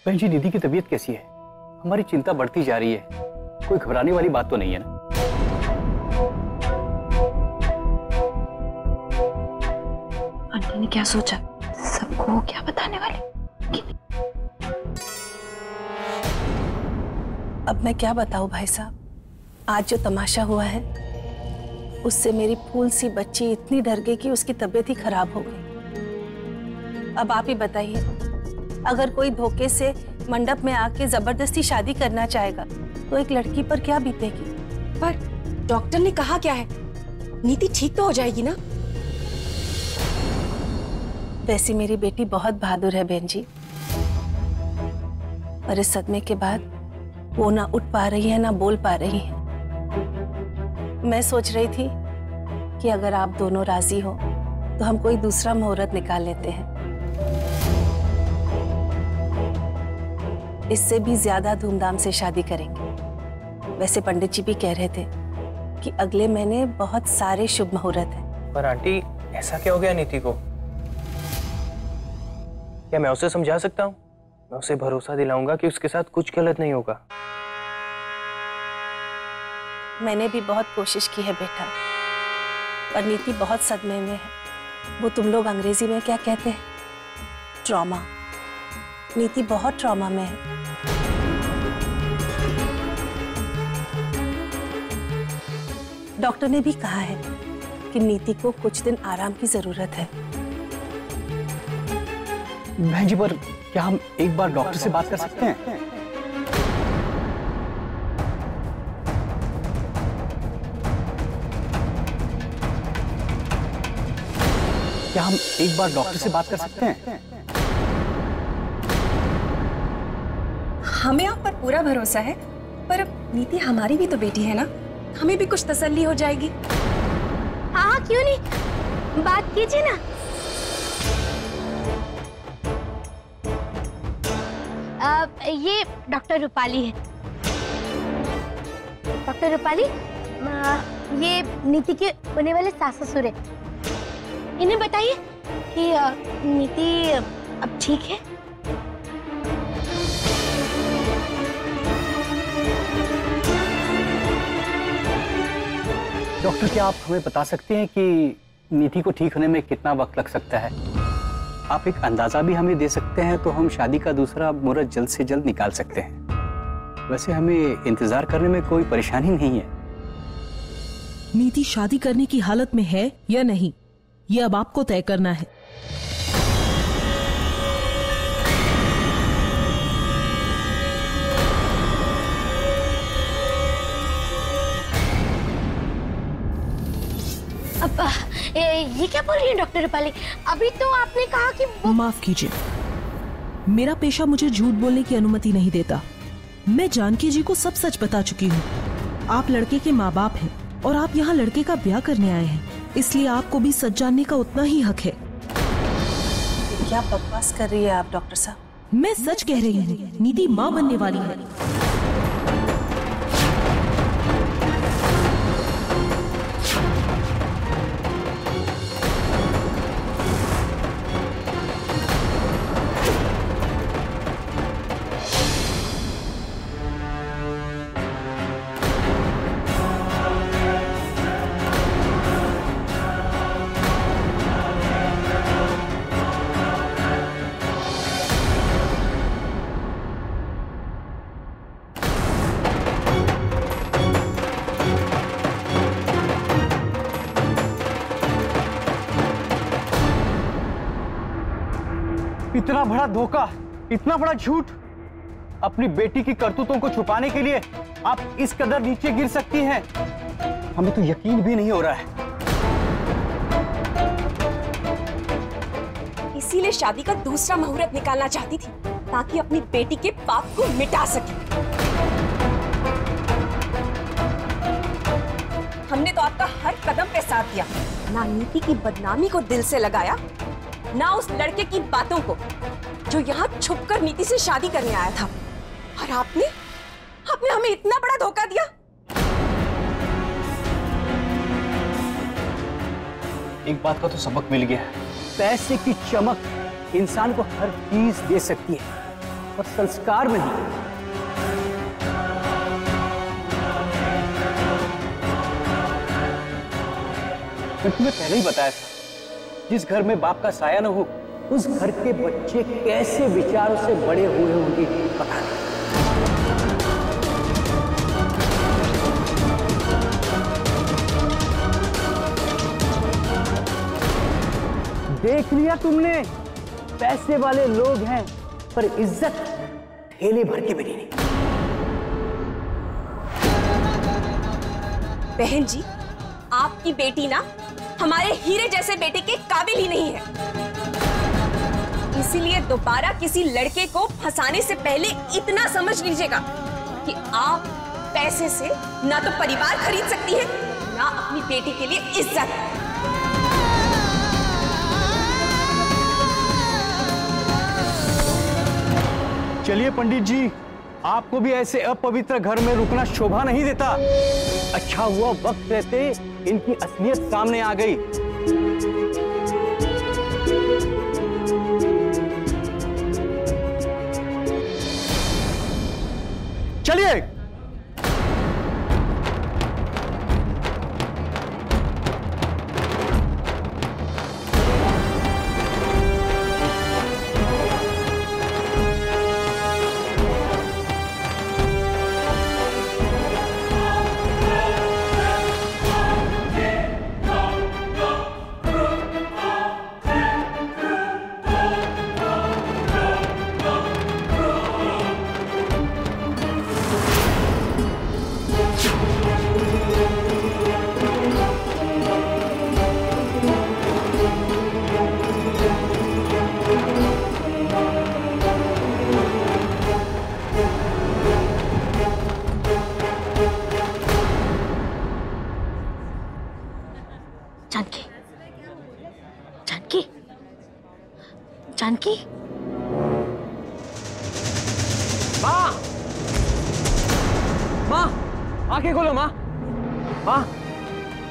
बहन जी, निधि की तबीयत कैसी है? हमारी चिंता बढ़ती जा रही है। कोई घबराने वाली बात तो नहीं है ना? आंटी ने क्या सोचा? सबको क्या बताने वाले? अब मैं क्या बताऊं भाई साहब, आज जो तमाशा हुआ है उससे मेरी फूल सी बच्ची इतनी डर गई कि उसकी तबीयत ही खराब हो गई। अब आप ही बताइए, अगर कोई धोखे से मंडप में आके जबरदस्ती शादी करना चाहेगा तो एक लड़की पर क्या बीतेगी? पर डॉक्टर ने कहा क्या है? नीति ठीक तो हो जाएगी ना? वैसे मेरी बेटी बहुत बहादुर है बहन जी, पर इस सदमे के बाद वो ना उठ पा रही है ना बोल पा रही है। मैं सोच रही थी कि अगर आप दोनों राजी हो तो हम कोई दूसरा मुहूर्त निकाल लेते हैं। इससे भी ज्यादा धूमधाम से शादी करेंगे। वैसे पंडित जी भी कह रहे थे कि अगले महीने बहुत सारे शुभ मुहूर्त हैं। पर आंटी, ऐसा क्या हो गया नीति को? क्या मैं उसे समझा सकता हूँ? मैं उसे भरोसा दिलाऊंगा कि उसके साथ कुछ गलत नहीं होगा। मैंने भी बहुत कोशिश की है बेटा, पर नीति बहुत सदमे में है। वो तुम लोग अंग्रेजी में क्या कहते हैं? ट्रॉमा। नीति बहुत ट्रॉमा में है। डॉक्टर ने भी कहा है कि नीति को कुछ दिन आराम की जरूरत है। बहन जी, पर क्या हम एक बार डॉक्टर से बात कर सकते हैं? क्या हम एक बार डॉक्टर से बात कर सकते हैं? हमें आप पर पूरा भरोसा है, पर अब नीति हमारी भी तो बेटी है ना, हमें भी कुछ तसल्ली हो जाएगी। हाँ, क्यों नहीं, बात कीजिए ना। ये डॉक्टर रूपाली है। डॉक्टर रूपाली, ये नीति के होने वाले सास ससुर है। इन्हें बताइए कि नीति अब ठीक है। डॉक्टर, क्या आप हमें बता सकते हैं कि नीति को ठीक होने में कितना वक्त लग सकता है? आप एक अंदाजा भी हमें दे सकते हैं तो हम शादी का दूसरा मुहूर्त जल्द से जल्द निकाल सकते हैं। वैसे हमें इंतजार करने में कोई परेशानी नहीं है। नीति शादी करने की हालत में है या नहीं, ये अब आपको तय करना है। अब ये क्या बोल रही है डॉक्टर रूपाली? अभी तो आपने कहा कि माफ कीजिए, मेरा पेशा मुझे झूठ बोलने की अनुमति नहीं देता। मैं जानकी जी को सब सच बता चुकी हूँ। आप लड़के के माँ बाप हैं और आप यहाँ लड़के का ब्याह करने आए हैं, इसलिए आपको भी सच जानने का उतना ही हक है। क्या बकवास कर रही है आप डॉक्टर साहब? मैं सच कह रही हूँ, नीति माँ बनने वाली है। इतना बड़ा धोखा, इतना बड़ा झूठ, अपनी बेटी की करतूतों को छुपाने के लिए आप इस कदर नीचे गिर सकती हैं? हमें तो यकीन भी नहीं हो रहा है। इसीलिए शादी का दूसरा मुहूर्त निकालना चाहती थी, ताकि अपनी बेटी के पाप को मिटा सके। हमने तो आपका हर कदम पे साथ दिया, ना नीति की बदनामी को दिल से लगाया, ना उस लड़के की बातों को जो यहाँ छुपकर नीति से शादी करने आया था। और आपने हमें इतना बड़ा धोखा दिया। एक बात का तो सबक मिल गया है, पैसे की चमक इंसान को हर चीज दे सकती है, और संस्कार नहीं। मैं तुम्हें पहले ही बताया था, जिस घर में बाप का साया न हो, उस घर के बच्चे कैसे विचारों से बड़े हुए होंगे पता नहीं। देख लिया तुमने, पैसे वाले लोग हैं पर इज्जत ठेले भर के भी नहीं। बहन जी, आपकी बेटी ना हमारे हीरे जैसे बेटे के काबिल ही नहीं है। इसीलिए दोबारा किसी लड़के को फंसाने से पहले इतना समझ लीजिएगा कि आप पैसे से ना तो परिवार खरीद सकती हैं, ना अपनी बेटी के लिए इज्जत। चलिए पंडित जी, आपको भी ऐसे अपवित्र घर में रुकना शोभा नहीं देता। अच्छा हुआ वक्त रहते इनकी असलियत सामने आ गई। चलिए। जानकी, जानकी, जानकी, माँ, माँ, आंखें खोलो माँ। माँ,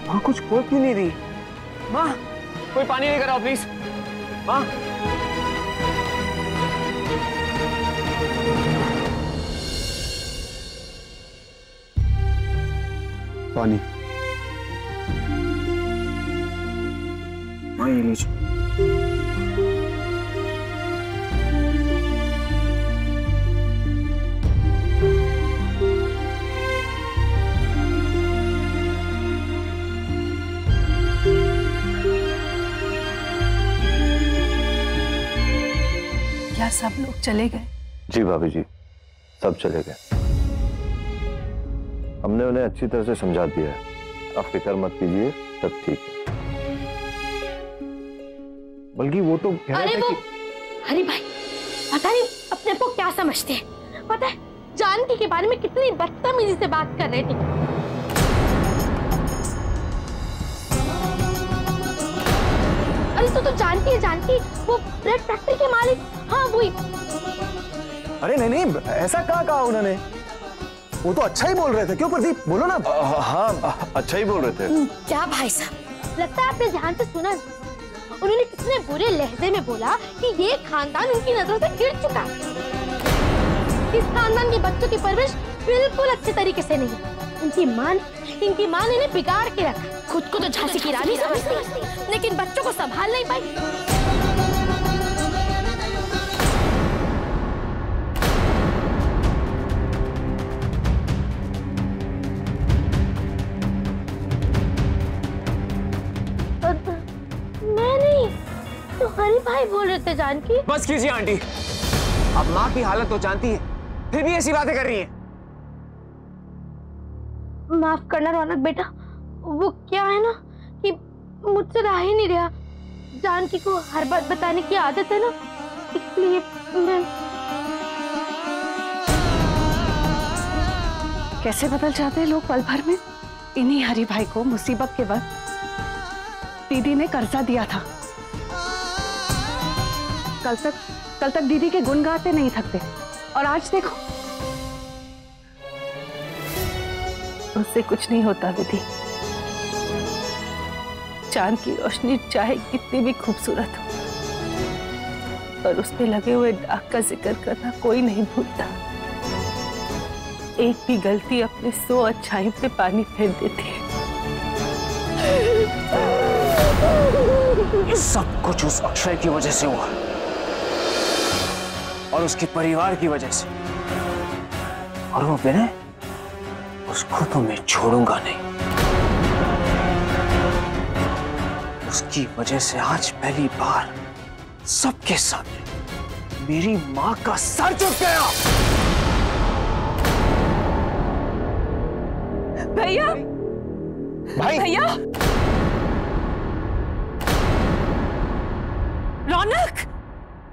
माँ कुछ खोल क्यों नहीं रही? माँ, कोई पानी लेकर आओ प्लीज। माँ, पानी। माँ ये लीजिए। क्या सब लोग चले गए? जी भाभी जी, सब चले गए। हमने उन्हें अच्छी तरह से समझा दिया है, आप फिक्र मत कीजिए, सब ठीक है। बल्कि वो तो कह रहे थे कि हरी भाई पता नहीं अपने को क्या समझते हैं। पता है जानकी के बारे में कितनी बदतमीजी से बात कर रहे थे। अरे तो जानकी है, जानकी वो ब्रेड फैक्ट्री के मालिक। हाँ वही। अरे नहीं नहीं, ऐसा कहा उन्होंने? वो तो अच्छा ही बोल रहे थे। क्यों प्रदीप, बोलो ना। हाँ अच्छा ही बोल रहे थे। क्या भाई साहब, लगता है आपने ध्यान से सुना। उन्होंने कितने बुरे लहजे में बोला कि ये खानदान उनकी नजरों से गिर चुका। इस खानदान के बच्चों की परवरिश बिल्कुल अच्छे तरीके से नहीं। इनकी मां ने इन्हें बिगाड़ के रखा। खुद को तो झांसी की रानी समझती, लेकिन बच्चों को संभाल नहीं पाई। मैं नहीं तो हरी भाई बोल रहे थे जानकी। बस कीजिए आंटी, अब माँ की हालत तो जानती है, फिर भी ऐसी बातें कर रही हैं। माफ करना रौनक बेटा, वो क्या है ना कि मुझसे रह ही नहीं रहा। जानकी को हर बात बताने की आदत है ना, इसलिए मैं। कैसे बदल जाते हैं लोग पल भर में। इन्हीं हरी भाई को मुसीबत के वक्त दीदी ने कर्जा दिया था। कल तक दीदी के गुण गाते नहीं थकते, और आज देखो उससे कुछ नहीं होता विधि। चांद की रोशनी चाहे कितनी भी खूबसूरत हो, पर उस पे लगे हुए दाग का जिक्र करना कोई नहीं भूलता। एक भी गलती अपने 100 अच्छाई पे पानी फेर देती है। ये सब कुछ उस अक्षय की वजह से हुआ और उसके परिवार की वजह से। और वो विनय, उसको तो मैं छोड़ूंगा नहीं। उसकी वजह से आज पहली बार सबके सामने मेरी मां का सर झुक गया। भैया, भाई भैया, रौनक,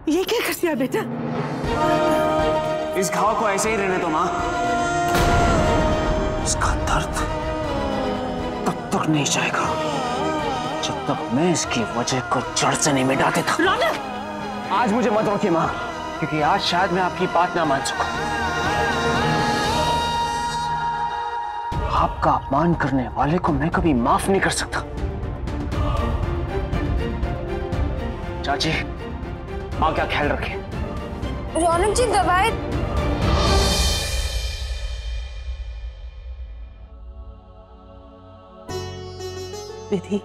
ये क्या कर दिया बेटा? इस घाव को ऐसे ही रहने दो मां। इसका दर्द तब तक नहीं जाएगा जब तक मैं इसकी वजह को जड़ से नहीं मिटा देता। रौनक, आज मुझे मत रोकिए मां, क्योंकि आज शायद मैं आपकी बात ना मान सकूं। आपका अपमान करने वाले को मैं कभी माफ नहीं कर सकता। चाची, मां का ख्याल रखें। रौनक जी दवाई। विधि,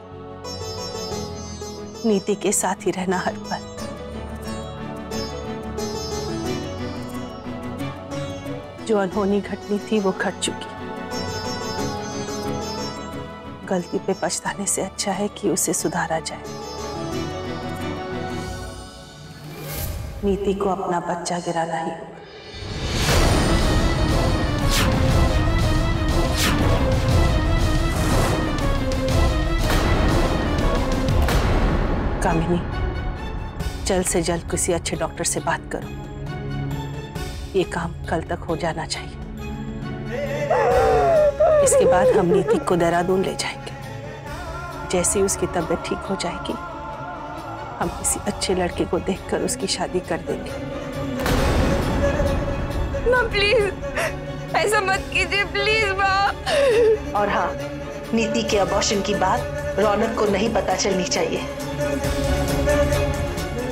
नीति के साथ ही रहना हर पल। जो अनहोनी घटनी थी वो घट चुकी। गलती पे पछताने से अच्छा है कि उसे सुधारा जाए। नीति को अपना बच्चा गिराना ही होगा। कामिनी, जल्द से जल्द किसी अच्छे डॉक्टर से बात करो। ये काम कल तक हो जाना चाहिए। इसके बाद हम नीति को देहरादून ले जाएंगे। जैसे ही उसकी तबीयत ठीक हो जाएगी, हम किसी अच्छे लड़के को देखकर उसकी शादी कर देंगे। माँ प्लीज ऐसा मत कीजिए, प्लीज माँ। और हाँ, नीति के अबॉर्शन की बात रौनक को नहीं पता चलनी चाहिए।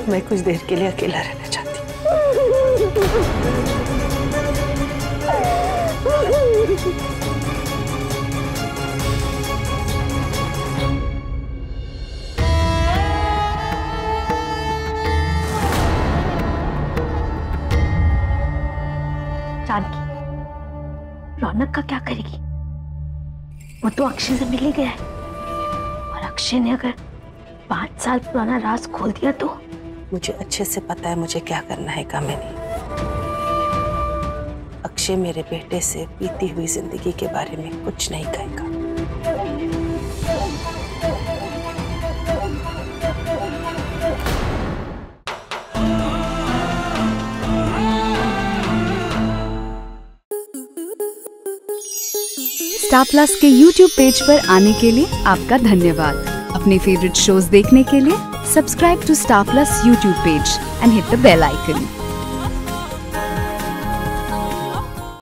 मैं कुछ देर के लिए अकेला रहना चाहती हूँ। जानकी, रौनक का क्या करेगी? वो तो अक्षय से मिल ही गया है, और अक्षय ने अगर 5 साल पुराना राज खोल दिया तो? मुझे अच्छे से पता है मुझे क्या करना है कामिनी। अक्षय मेरे बेटे से बीती हुई जिंदगी के बारे में कुछ नहीं कहेगा। स्टार प्लस के YouTube पेज पर आने के लिए आपका धन्यवाद। अपने फेवरेट शोज देखने के लिए subscribe to Star Plus YouTube page and hit the bell icon.